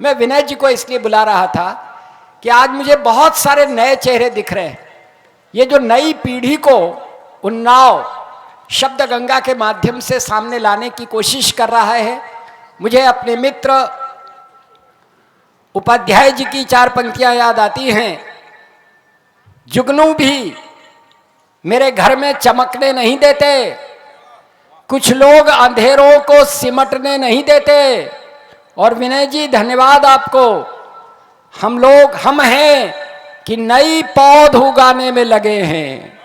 मैं विनय जी को इसलिए बुला रहा था कि आज मुझे बहुत सारे नए चेहरे दिख रहे हैं। ये जो नई पीढ़ी को उन्नाव शब्द गंगा के माध्यम से सामने लाने की कोशिश कर रहा है, मुझे अपने मित्र उपाध्याय जी की 4 पंक्तियां याद आती हैं। जुगनू भी मेरे घर में चमकने नहीं देते, कुछ लोग अंधेरों को सिमटने नहीं देते। और विनय जी धन्यवाद आपको। हम हैं कि नई पौध उगाने में लगे हैं।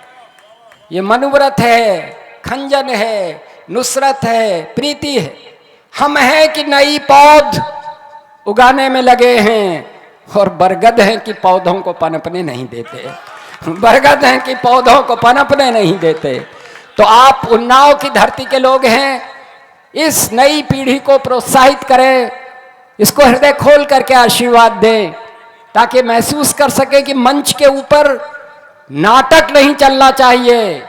ये मनुव्रत है, खंजन है, नुसरत है, प्रीति है। हम हैं कि नई पौध उगाने में लगे हैं। और बरगद हैं कि पौधों को पनपने नहीं देते। बरगद हैं कि पौधों को पनपने नहीं देते। तो आप उन्नाव की धरती के लोग हैं। इस नई पीढ़ी को प्रोत्साहित करें, इसको हृदय खोल करके आशीर्वाद दें, ताकि महसूस कर सके कि मंच के ऊपर नाटक नहीं चलना चाहिए।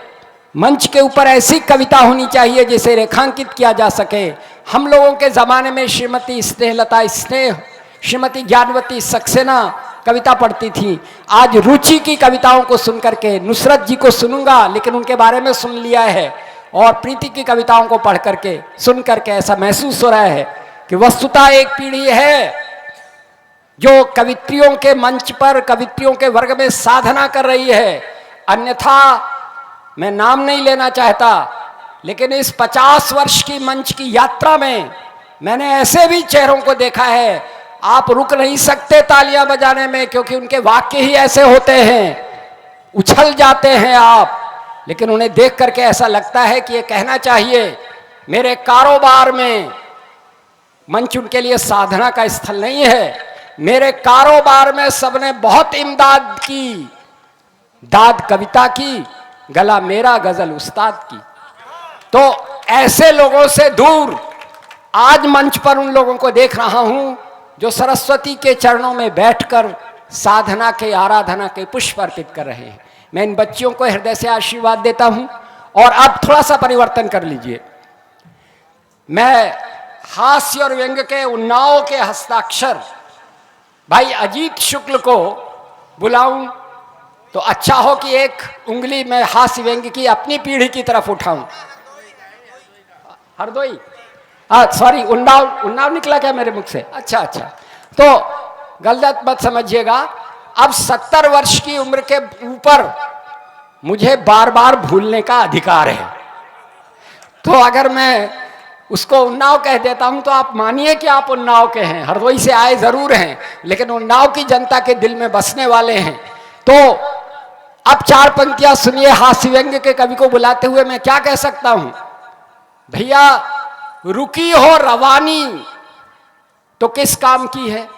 मंच के ऊपर ऐसी कविता होनी चाहिए जिसे रेखांकित किया जा सके। हम लोगों के ज़माने में श्रीमती स्नेहलता स्नेह, श्रीमती ज्ञानवती सक्सेना कविता पढ़ती थी। आज रुचि की कविताओं को सुनकर के, नुसरत जी को सुनूंगा लेकिन उनके बारे में सुन लिया है, और प्रीति की कविताओं को पढ़ करके सुन करके ऐसा महसूस हो रहा है कि वस्तुतः एक पीढ़ी है जो कवित्रियों के मंच पर, कवित्रियों के वर्ग में साधना कर रही है। अन्यथा मैं नाम नहीं लेना चाहता, लेकिन इस 50 वर्ष की मंच की यात्रा में मैंने ऐसे भी चेहरों को देखा है, आप रुक नहीं सकते तालियां बजाने में, क्योंकि उनके वाक्य ही ऐसे होते हैं, उछल जाते हैं आप। लेकिन उन्हें देख करके ऐसा लगता है कि ये कहना चाहिए, मेरे कारोबार में मंच उनके लिए साधना का स्थल नहीं है। मेरे कारोबार में सबने बहुत इमदाद की, दाद कविता की, गला मेरा गजल उस्ताद की। तो ऐसे लोगों से दूर आज मंच पर उन लोगों को देख रहा हूं जो सरस्वती के चरणों में बैठकर साधना के, आराधना के पुष्प अर्पित कर रहे हैं। मैं इन बच्चियों को हृदय से आशीर्वाद देता हूं। और अब थोड़ा सा परिवर्तन कर लीजिए। मैं हास्य और व्यंग्य के उन्नाव के हस्ताक्षर भाई अजीत शुक्ल को बुलाऊं तो अच्छा हो कि एक उंगली मैं हास्य व्यंग्य की अपनी पीढ़ी की तरफ उठाऊं। हरदोई, सॉरी, उन्नाव निकला क्या मेरे मुख से? अच्छा, तो गलत मत समझिएगा। अब 70 वर्ष की उम्र के ऊपर मुझे बार बार भूलने का अधिकार है। तो अगर मैं उसको उन्नाव कह देता हूं तो आप मानिए कि आप उन्नाव के हैं। हरदोई से आए जरूर हैं, लेकिन उन्नाव की जनता के दिल में बसने वाले हैं। तो अब 4 पंक्तियां सुनिए हास्य व्यंग्य के कवि को बुलाते हुए। मैं क्या कह सकता हूं? भैया रुकी हो रवानी तो किस काम की है,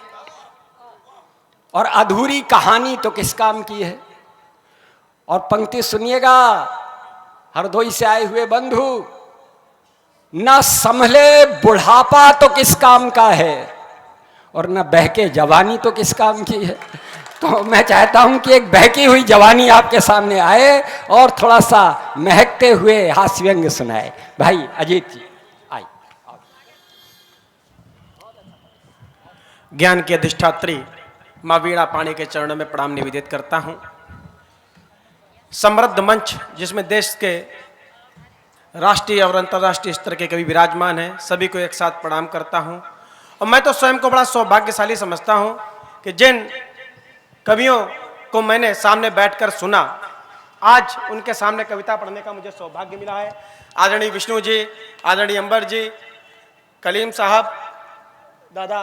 और अधूरी कहानी तो किस काम की है। और पंक्ति सुनिएगा, हरदोई से आए हुए बंधु, न संभले बुढ़ापा तो किस काम का है, और न बहके जवानी तो किस काम की है। तो मैं चाहता हूं कि एक बहकी हुई जवानी आपके सामने आए और थोड़ा सा महकते हुए हास्य व्यंग्य सुनाए। भाई अजीत जी आइए। ज्ञान की अधिष्ठात्री माँ वीणा पाणी के चरणों में प्रणाम निवेदित करता हूं। समृद्ध मंच जिसमें देश के राष्ट्रीय और अंतर्राष्ट्रीय स्तर के कवि विराजमान हैं, सभी को एक साथ प्रणाम करता हूं। और मैं तो स्वयं को बड़ा सौभाग्यशाली समझता हूं कि जिन कवियों को मैंने सामने बैठकर सुना, आज उनके सामने कविता पढ़ने का मुझे सौभाग्य मिला है। आदरणीय विष्णु जी, आदरणीय अंबर जी, कलीम साहब, दादा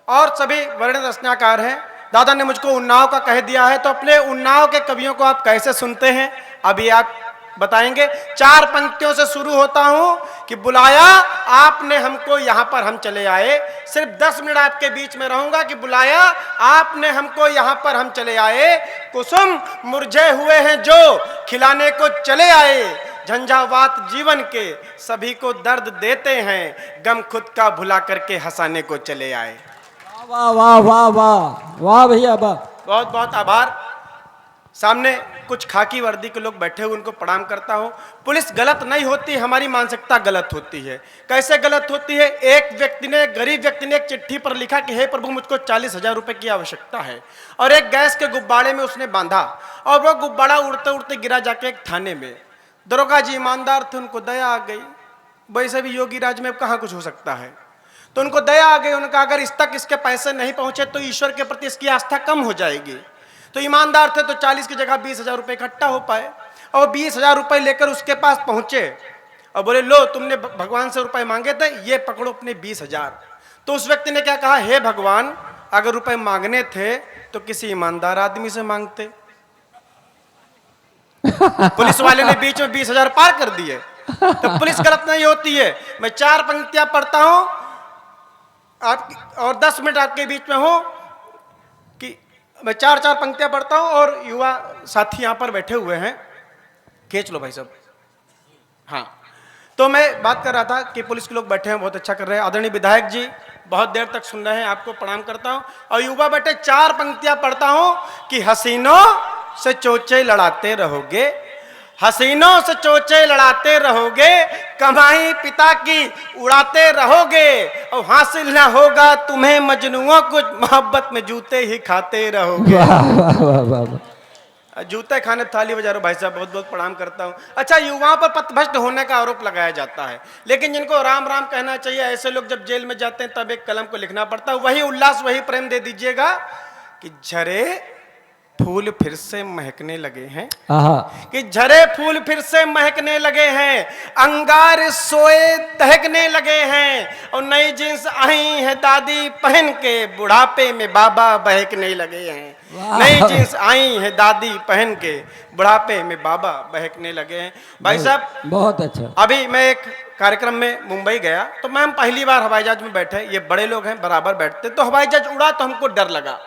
और सभी वर्ण रचनाकार हैं। दादा ने मुझको उन्नाव का कह दिया है, तो अपने उन्नाव के कवियों को आप कैसे सुनते हैं अभी आप बताएंगे। 4 पंक्तियों से शुरू होता हूं कि बुलाया आपने हमको, यहां पर हम चले आए। सिर्फ 10 मिनट आपके बीच में रहूंगा कि बुलाया आपने हमको, यहां पर हम चले आए। कुसुम मुरझे हुए हैं जो खिलाने को चले आए, झंझावात जीवन के सभी को दर्द देते हैं, गम खुद का भुला करके हंसाने को चले आए। वाह वाह वाह वाह वाह भैया वाह, बहुत बहुत आभार। सामने कुछ खाकी वर्दी के लोग बैठे हुए, उनको प्रणाम करता हूँ। पुलिस गलत नहीं होती, हमारी मानसिकता गलत होती है। कैसे गलत होती है? एक व्यक्ति ने, गरीब व्यक्ति ने एक चिट्ठी पर लिखा कि हे प्रभु मुझको 40,000 रुपए की आवश्यकता है, और एक गैस के गुब्बारे में उसने बांधा और वो गुब्बारा उड़ते उड़ते गिरा जाके एक थाने में। दरोगा जी ईमानदार थे, उनको दया आ गई। वैसे भी योगी राज में कहाँ कुछ हो सकता है, तो उनको दया आ गई। उन्होंने कहा अगर इस तक इसके पैसे नहीं पहुंचे तो ईश्वर के प्रति इसकी आस्था कम हो जाएगी। तो ईमानदार थे, तो 40 की जगह 20,000 रुपए इकट्ठा हो पाए, और 20,000 रुपए लेकर उसके पास पहुंचे और बोले लो तुमने भगवान से रुपए मांगे थे, ये पकड़ो अपने 20,000। तो उस व्यक्ति ने क्या कहा, हे भगवान अगर रुपए मांगने थे तो किसी ईमानदार आदमी से मांगते। पुलिस वाले ने बीच में 20,000 पार कर दिए। तो पुलिस गलत नहीं होती है। मैं 4 पंक्तियां पढ़ता हूं आप, और 10 मिनट आपके बीच में हो कि मैं 4 पंक्तियां पढ़ता हूं, और युवा साथी यहां पर बैठे हुए हैं, खींच लो भाई साहब। हाँ, तो मैं बात कर रहा था कि पुलिस के लोग बैठे हैं, बहुत अच्छा कर रहे हैं। आदरणीय विधायक जी बहुत देर तक सुन रहे हैं, आपको प्रणाम करता हूं। और युवा बैठे, 4 पंक्तियां पढ़ता हूं कि हसीनों से चोचे लड़ाते रहोगे, हसीनों से चोचे लड़ाते रहोगे, कमाई पिता की उड़ाते रहोगे, और हासिल ना होगा तुम्हें मजनुओं कुछ, मोहब्बत में जूते ही खाते रहोगे। वाह वाह वाह वाह। जूते खाने थाली बजा रहे हो भाई साहब, बहुत बहुत प्रणाम करता हूँ। अच्छा, युवाओं पर पथभ्रष्ट होने का आरोप लगाया जाता है, लेकिन जिनको राम राम कहना चाहिए, ऐसे लोग जब जेल में जाते हैं तब एक कलम को लिखना पड़ता है, वही उल्लास वही प्रेम दे दीजिएगा कि झरे फूल फिर से महकने लगे हैं, कि झरे फूल फिर से महकने लगे हैं, अंगार सोए दहकने लगे हैं, और नई जींस आई है दादी पहन के, बुढ़ापे में बाबा बहकने लगे हैं। नई जींस आई है दादी पहन के, बुढ़ापे में बाबा बहकने लगे हैं। भाई साहब बहुत अच्छा। अभी मैं एक कार्यक्रम में मुंबई गया, तो मैम पहली बार हवाई जहाज में बैठे, ये बड़े लोग हैं बराबर बैठते, तो हवाई जहाज उड़ा तो हमको डर लगा।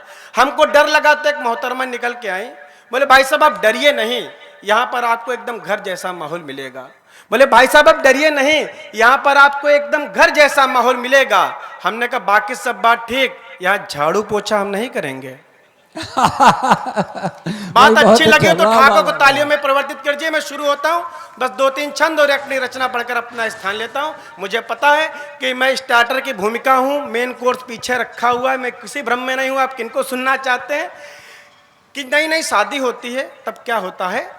तो एक मोहतरमा निकल के आई, बोले भाई साहब आप डरिए नहीं, यहाँ पर आपको एकदम घर जैसा माहौल मिलेगा। बोले भाई साहब आप डरिए नहीं, यहाँ पर आपको एकदम घर जैसा माहौल मिलेगा। हमने कहा बाकी सब बात ठीक, यहाँ झाड़ू पोछा हम नहीं करेंगे। बात अच्छी लगी तो ठाकों को तालियों में परिवर्तित कीजिए। मैं शुरू होता हूँ, बस 2-3 छंद और अपनी रचना पढ़कर अपना स्थान लेता हूँ। मुझे पता है कि मैं स्टार्टर की भूमिका हूँ, मेन कोर्स पीछे रखा हुआ है, मैं किसी भ्रम में नहीं हूँ। आप किनको सुनना चाहते हैं? कि नई नई शादी होती है तब क्या होता है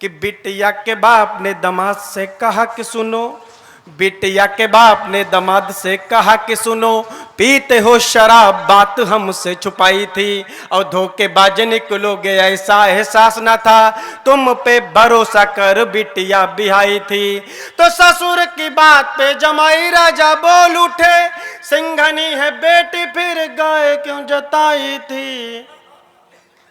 कि बिटिया के बाप ने दामाद से कहा कि सुनो, बिटिया के बाप ने दामाद से कहा कि सुनो, पीते हो शराब बात हमसे छुपाई थी, और धोखेबाज निकलोगे ऐसा एहसास न था, तुम पे भरोसा कर बिटिया बिहाई थी। तो ससुर की बात पे जमाई राजा बोल उठे, सिंघनी है बेटी फिर गाय क्यों जताई थी।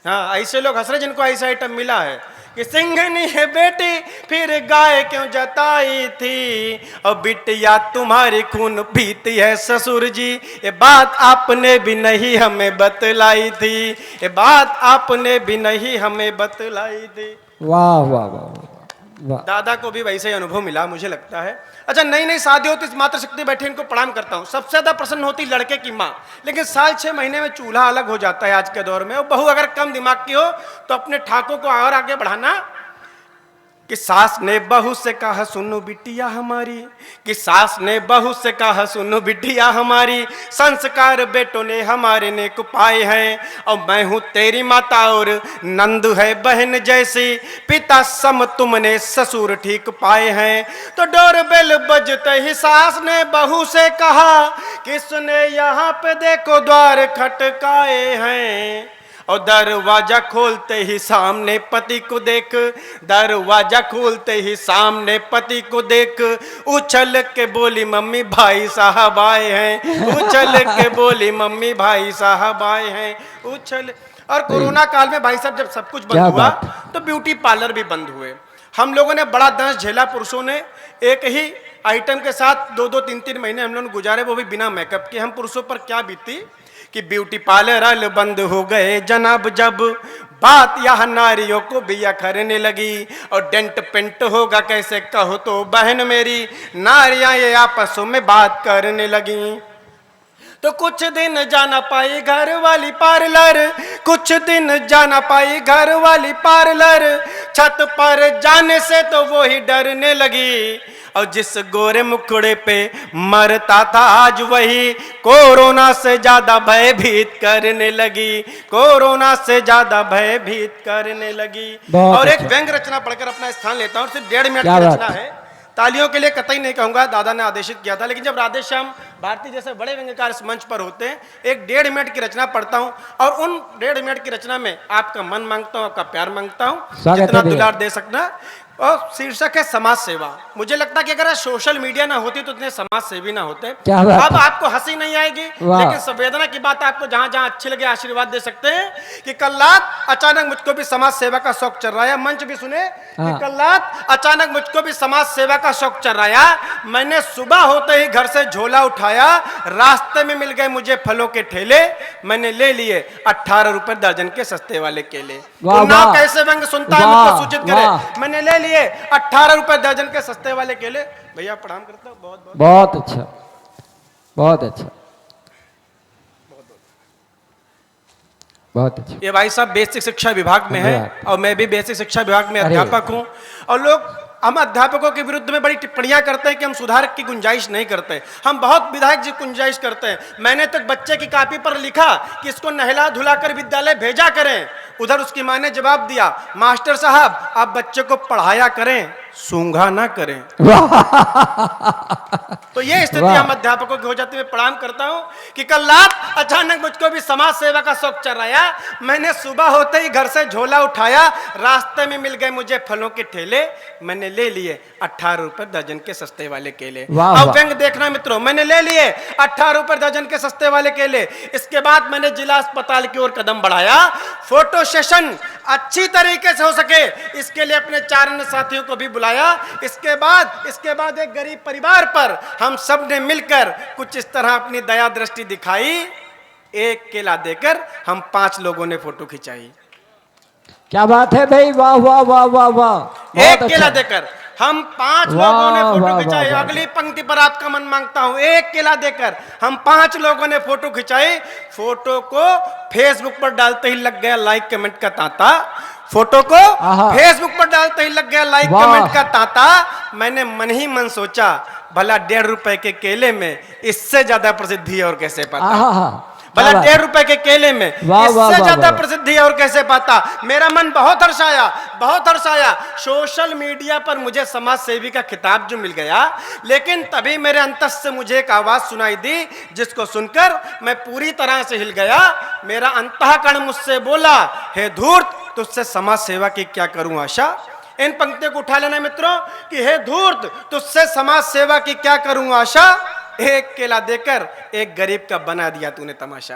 हाँ, ऐसे लोग हंस रहे जिनको ऐसा आइटम मिला है कि सिंघनी है बेटी फिर गाय क्यों जताई थी, और बिटिया तुम्हारी खून पीती है ससुर जी, ये बात आपने भी नहीं हमें बतलाई थी, ये बात आपने भी नहीं हमें बतलाई थी। वाह वाह वाह वाह। दादा को भी वैसे ही अनुभव मिला मुझे लगता है। अच्छा, नई नई शादी होती, इस मातृशक्ति बैठे इनको प्रणाम करता हूँ। सबसे ज्यादा प्रसन्न होती लड़के की माँ, लेकिन 6 महीने में चूल्हा अलग हो जाता है आज के दौर में। और बहू अगर कम दिमाग की हो तो अपने ठाकों को और आगे बढ़ाना कि सास ने बहू से कहा सुनो बिटिया हमारी, कि सास ने बहू से कहा सुनो बिटिया हमारी, संस्कार बेटों ने हमारे ने पाए हैं, और मैं हूँ तेरी माता और नंद है बहन जैसी, पिता सम तुमने ससुर ठीक पाए हैं। तो डोरबेल बजते ही सास ने बहू से कहा कि सुने यहाँ पे देखो द्वार खटकाए हैं, और दरवाजा खोलते ही सामने पति को देख, दरवाजा खोलते ही सामने पति को देख, उछल के बोली मम्मी भाई साहब आए हैं, उछल के बोली मम्मी भाई साहब आए हैं, उछल। और कोरोना काल में भाई साहब जब सब कुछ बंद हुआ तो ब्यूटी पार्लर भी बंद हुए। हम लोगों ने बड़ा दंश झेला, पुरुषों ने एक ही आइटम के साथ 2-2, 3-3 महीने हम लोग गुजारे, वो भी बिना मेकअप के। हम पुरुषों पर क्या बीती कि ब्यूटी पार्लर बंद हो गए जनाब, जब बात यहाँ नारियों को भी अखरने लगी, और डेंट पेंट होगा कैसे कहो तो बहन मेरी, नारियां ये आपसों में बात करने लगी। तो कुछ दिन जाना पाई घर वाली पार्लर, कुछ दिन जाना पाई घर वाली पार्लर, छत पर जाने से तो वो ही डरने लगी, और जिस गोरे मुखड़े पे मरता था आज वही कोरोना से ज्यादा भयभीत करने लगी, कोरोना से ज्यादा भयभीत करने लगी। और एक व्यंग रचना पढ़कर अपना स्थान लेता हूँ, सिर्फ 1.5 मिनट की रचना है, तालियों के लिए कतई नहीं कहूंगा, दादा ने आदेशित किया था, लेकिन जब राधेश्याम भारती जैसे बड़े व्यंग्यकार इस मंच पर होते हैं, एक 1.5 मिनट की रचना पढ़ता हूं, और उन 1.5 मिनट की रचना में आपका मन मांगता हूं, आपका प्यार मांगता हूं, जितना दुलार दे सकना। और शीर्षक है समाज सेवा। मुझे लगता है कि अगर सोशल मीडिया ना होती तो इतने समाज सेवी ना होते। अब आपको हंसी नहीं आएगी, लेकिन संवेदना की बात आपको जहां जहां अच्छी लगे आशीर्वाद दे सकते हैं कि कल रात अचानक मुझको भी समाज सेवा का शौक चल रहा है। मंच भी सुने कि कल रात अचानक मुझको भी समाज सेवा का शौक चल रहा है। मैंने सुबह होते ही घर से झोला उठाया, रास्ते में मिल गए मुझे फलों के ठेले, मैंने ले लिए 18 रुपए दर्जन के सस्ते वाले केले। नाम कैसे व्यंग सुनता है मुझको सूचित करे। मैंने ले लिए 18 रुपए दर्जन के सस्ते वाले केले। भैया प्रणाम करता हूं, बहुत बहुत बहुत अच्छा, बहुत अच्छा, बहुत अच्छा। ये भाई साहब बेसिक शिक्षा विभाग में है, और मैं भी बेसिक शिक्षा विभाग में अध्यापक हूं। और लोग हम अध्यापकों के विरुद्ध में बड़ी टिप्पणियां करते हैं कि हम सुधार की गुंजाइश नहीं करते। हम बहुत विधायक जी गुंजाइश करते हैं। मैंने तो बच्चे की कॉपी पर लिखा कि इसको नहला धुलाकर विद्यालय भेजा करें। उधर उसकी मां ने जवाब दिया, मास्टर साहब आप बच्चे को पढ़ाया करें, सूंघा ना करें। तो ये स्थिति हम अध्यापकों की हो जाती है। प्रणाम करता हूं कि कल रात अचानक मुझको भी समाज सेवा का शौक चल रहा है। मैंने सुबह होते ही घर से झोला उठाया, रास्ते में मिल गए मुझे फलों के ठेले, मैंने ले लिए 18 रुपए दर्जन के सस्ते वाले केले। अब व्यंग देखना मित्रों, मैंने ले लिए 18 रुपए दर्जन के सस्ते वाले केले। इसके बाद मैंने जिला अस्पताल की ओर कदम बढ़ाया। फोटो सेशन अच्छी तरीके से हो सके इसके लिए अपने 4 अन्य साथियों को भी बुलाया। इसके बाद एक गरीब परिवार पर हम सब ने मिलकर कुछ इस तरह अपनी दया दृष्टि दिखाई। एक केला देकर हम 5 लोगों ने फोटो खिंचाई। क्या बात है भाई, वाह वाह वाह वाह वाह। एक केला देकर हम 5 लोगों ने फोटो खिंचाई। अगली पंक्ति पर आपका मन मांगता हूं, एक केला देकर हम 5 लोगों ने फोटो खिंचाई। फोटो को फेसबुक पर डालते ही लग गया लाइक कमेंट का तांता। फोटो को फेसबुक पर डालते ही लग गया लाइक कमेंट का तांता। मैंने मन ही मन सोचा, भला 1.5 रुपए के केले में इससे ज्यादा प्रसिद्धि और कैसे पाता। भला 1.5 रुपए के केले में इससे ज्यादा प्रसिद्धि और कैसे पाता। मेरा मन बहुत हर्षाया, बहुत हर्षाया। सोशल मीडिया पर मुझे समाज सेवी का खिताब जो मिल गया, लेकिन तभी मेरे अंतस से मुझे एक आवाज सुनाई दी, जिसको सुनकर मैं पूरी तरह से हिल गया। मेरा अंतःकरण मुझसे बोला, हे धूर्त तुझसे समाज सेवा की क्या करूं आशा। इन पंक्तियों को उठा लेना मित्रों कि हे धूर्त तुझसे समाज सेवा की क्या करूं आशा। एक केला देकर एक गरीब का बना दिया तूने तमाशा।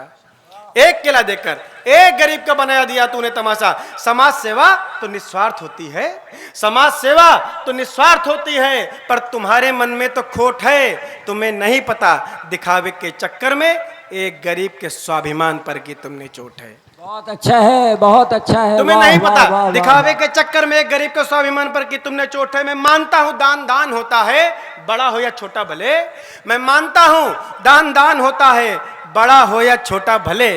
एक केला देकर एक गरीब का बना दिया तूने तमाशा। समाज सेवा तो निस्वार्थ होती है, समाज सेवा तो निस्वार्थ होती है, पर तुम्हारे मन में तो खोट है। तुम्हें नहीं पता दिखावे के चक्कर में एक गरीब के स्वाभिमान पर की तुमने चोट है। बहुत अच्छा है, बहुत अच्छा है। तुम्हें नहीं पता दिखावे के चक्कर में एक गरीब के स्वाभिमान पर की तुमने चोट है। मैं मानता हूं दान दान होता है, बड़ा हो या छोटा भले। मैं मानता हूं दान दान होता है, बड़ा हो या छोटा भले,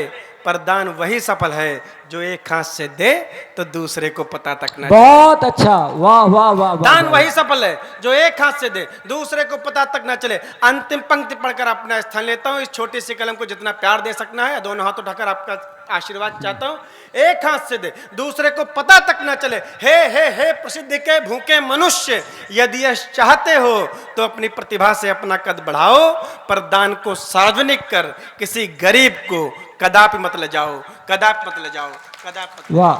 पर दान वही सफल है जो एक हाथ से दे तो दूसरे को पता तक न। बहुत अच्छा, वाह वाह वाह। दान वही सफल है जो एक हाथ से दे दूसरे को पता तक न चले। अंतिम पंक्ति पढ़कर अपना स्थान लेता हूं। इस छोटी सी कलम को जितना प्यार दे सकना है, दोनों हाथ उठाकर आपका आशीर्वाद चाहता हूं। एक हाथ से दे दूसरे को पता तक न चले। हे प्रसिद्धि के भूखे मनुष्य, यदि यह चाहते हो तो अपनी प्रतिभा से अपना कद बढ़ाओ, पर दान को सार्वजनिक कर किसी गरीब को कदापि मत ले जाओ, कदापि मत ले जाओ, कदापि मत। वाह।